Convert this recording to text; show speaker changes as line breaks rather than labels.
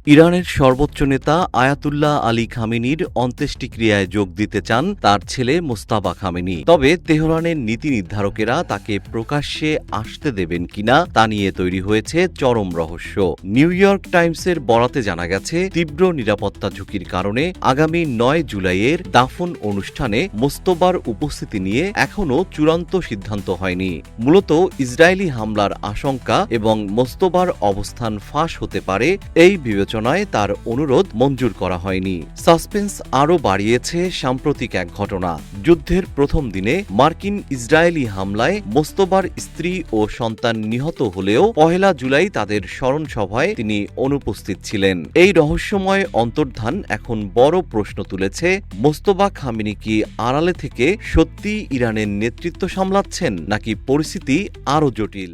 ইরানের সর্বোচ্চ নেতা আয়াতুল্লাহ আলী খামেনির অন্ত্যেষ্টিক্রিয়ায় যোগ দিতে চান তার ছেলে মোস্তাফা খামেনি। তবে তেহরানের নীতি নির্ধারকেরা তাকে প্রকাশ্যে আসতে দেবেন কিনা তা নিয়ে তৈরি হয়েছে চরম রহস্য। নিউ ইয়র্ক টাইমসের বরাতে জানা গেছে, তীব্র নিরাপত্তা ঝুঁকির কারণে আগামী ৯ জুলাইয়ের দাফন অনুষ্ঠানে মোস্তফার উপস্থিতি নিয়ে এখনও চূড়ান্ত সিদ্ধান্ত হয়নি। মূলত ইসরায়েলি হামলার আশঙ্কা এবং মোস্তফার অবস্থান ফাঁস হতে পারে এই বিবেচনায় তার অনুরোধ মঞ্জুর করা হয়নি। সাসপেন্স আরও বাড়িয়েছে সাম্প্রতিক এক ঘটনা। যুদ্ধের প্রথম দিনে মার্কিন ইসরায়েলি হামলায় মোস্তফার স্ত্রী ও সন্তান নিহত হলেও ১ জুলাই তাদের স্মরণ সভায় তিনি অনুপস্থিত ছিলেন। এই রহস্যময় অন্তর্ধান এখন বড় প্রশ্ন তুলেছে, মোস্তফা খামেনি কি আড়ালে থেকে সত্যিই ইরানের নেতৃত্ব সামলাচ্ছেন, নাকি পরিস্থিতি আরও জটিল?